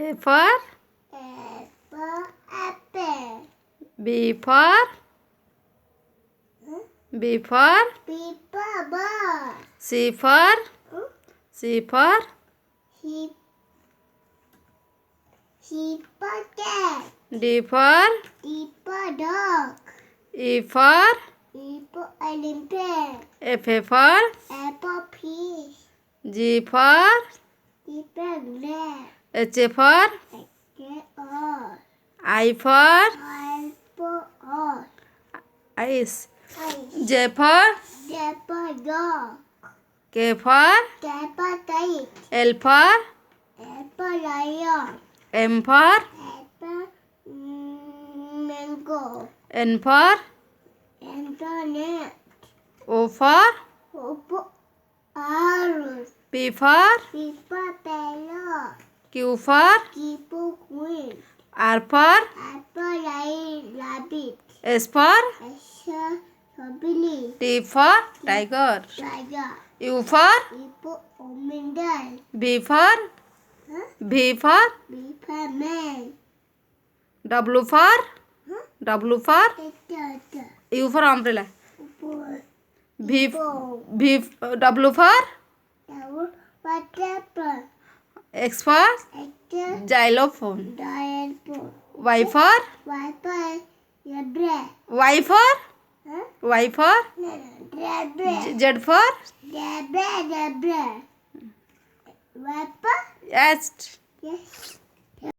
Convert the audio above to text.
A for apple. B for Ball. C for Cat. D for Dog. E for Elephant. F for Apple peas. G for Black. H for I for ice. J for Dog. K for Kite. L for Lion. M for Mango. N for Internet. O for Arrows. P for Parrot. Q for Queen. R for Rabbit. S for Billy. T for tiger. Tiger. U for Omendal. B for Man. W for U for umbrella. W for X for xylophone. Y for Z for Zebra. yes.